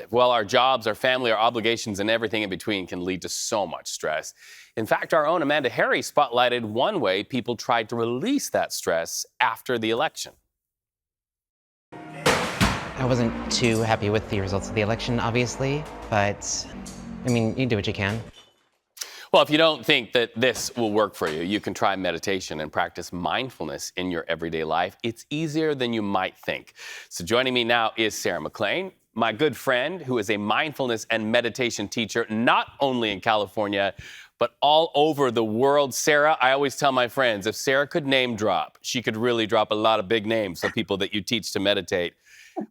Well, our jobs, our family, our obligations, and everything in between can lead to so much stress. In fact, our own Amanda Harry spotlighted one way people tried to release that stress after the election. I wasn't too happy with the results of the election, obviously, but I mean, you do what you can. Well, if you don't think that this will work for you, you can try meditation and practice mindfulness in your everyday life. It's easier than you might think. So joining me now is Sarah McLean, my good friend, who is a mindfulness and meditation teacher, not only in California, but all over the world. Sarah, I always tell my friends, if Sarah could name drop, she could really drop a lot of big names of people that you teach to meditate.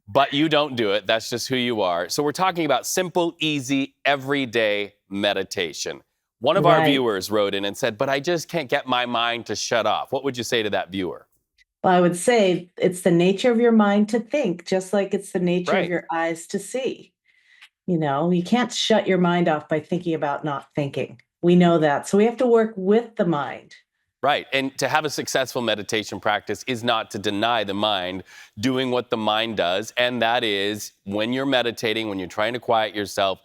But you don't do it. That's just who you are. So we're talking about simple, easy, everyday meditation. One of our viewers wrote in and said, but I just can't get my mind to shut off. What would you say to that viewer? Well, I would say it's the nature of your mind to think, just like it's the nature of your eyes to see. You know, you can't shut your mind off by thinking about not thinking. We know that. So we have to work with the mind. Right. And to have a successful meditation practice is not to deny the mind doing what the mind does. And that is when you're meditating, when you're trying to quiet yourself,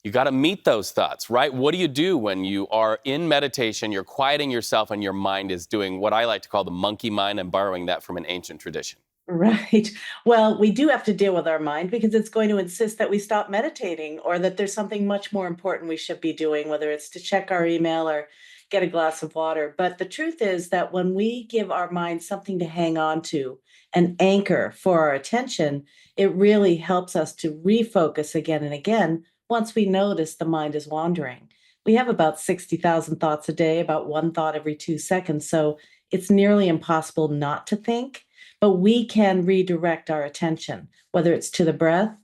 you got to meet those thoughts, right? What do you do when you are in meditation, you're quieting yourself and your mind is doing what I like to call the monkey mind? I'm borrowing that from an ancient tradition. Right. Well, we do have to deal with our mind because it's going to insist that we stop meditating or that there's something much more important we should be doing, whether it's to check our email or get a glass of water. But the truth is that when we give our mind something to hang on to, an anchor for our attention, it really helps us to refocus again and again once we notice the mind is wandering. We have about 60,000 thoughts a day, about one thought every 2 seconds. So it's nearly impossible not to think, but we can redirect our attention, whether it's to the breath,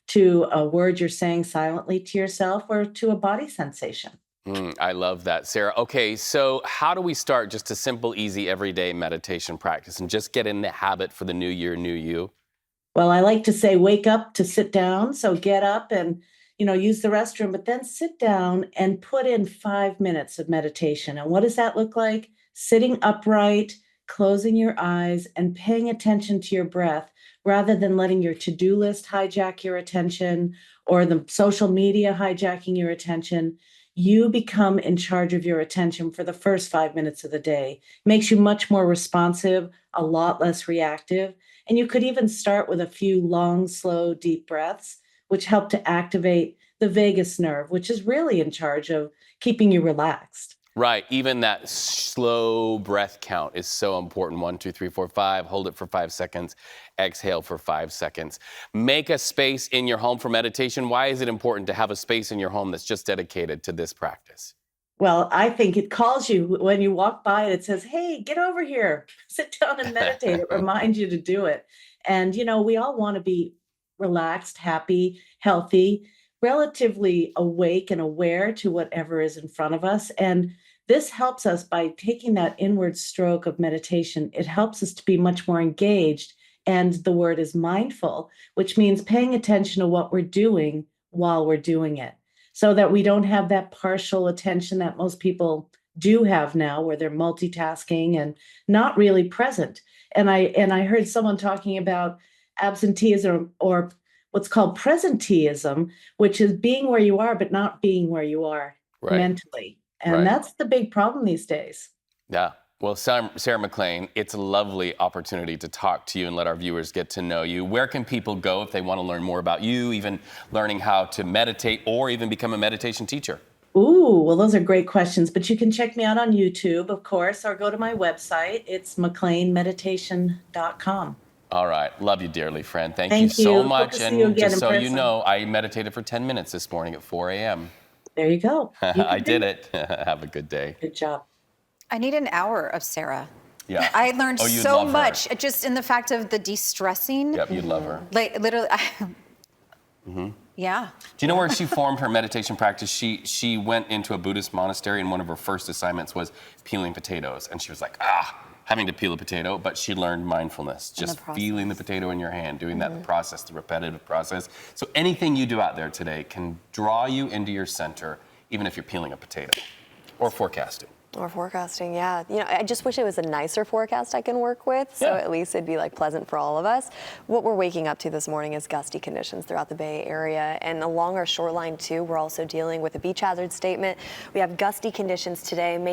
to a word you're saying silently to yourself, or to a body sensation. I love that, Sarah. Okay, so how do we start just a simple, easy, everyday meditation practice and just get in the habit for the new year, new you? Well, I like to say wake up to sit down. So get up and use the restroom, but then sit down and put in 5 minutes of meditation. And what does that look like? Sitting upright, closing your eyes, and paying attention to your breath rather than letting your to-do list hijack your attention or the social media hijacking your attention. You become in charge of your attention for the first 5 minutes of the day. Makes you much more responsive, a lot less reactive. And you could even start with a few long, slow, deep breaths, which help to activate the vagus nerve, which is really in charge of keeping you relaxed. Right. Even that slow breath count is so important. 1, 2, 3, 4, 5. Hold it for 5 seconds. Exhale for 5 seconds. Make a space in your home for meditation. Why is it important to have a space in your home that's just dedicated to this practice? Well, I think it calls you when you walk by it says, hey, get over here, sit down and meditate. It reminds you to do it. And, we all want to be relaxed, happy, healthy, relatively awake and aware to whatever is in front of us. And this helps us by taking that inward stroke of meditation. It helps us to be much more engaged. And the word is mindful, which means paying attention to what we're doing while we're doing it, so that we don't have that partial attention that most people do have now, where they're multitasking and not really present. And I heard someone talking about absenteeism or what's called presenteeism, which is being where you are, but not being where you are mentally. And that's the big problem these days. Yeah. Well, Sarah McLean, it's a lovely opportunity to talk to you and let our viewers get to know you. Where can people go if they want to learn more about you, even learning how to meditate or even become a meditation teacher? Ooh, well, those are great questions. But you can check me out on YouTube, of course, or go to my website. It's McLeanmeditation.com. All right. Love you dearly, friend. Thank you so much. And just so you know, I meditated for 10 minutes this morning at 4 a.m. There you go. I did it. Have a good day. Good job. I need an hour of Sarah. Yeah. I learned so much just in the fact of the de-stressing. Yep, you'd love her. Like literally. Yeah. Do you know where she formed her meditation practice? She went into a Buddhist monastery, and one of her first assignments was peeling potatoes. And she was like, having to peel a potato, but she learned mindfulness, just feeling the potato in your hand, doing that process, the repetitive process. So anything you do out there today can draw you into your center, even if you're peeling a potato or forecasting. Or forecasting, yeah. I just wish it was a nicer forecast I can work with, so at least it'd be like pleasant for all of us. What we're waking up to this morning is gusty conditions throughout the Bay Area, and along our shoreline too, we're also dealing with a beach hazard statement. We have gusty conditions today.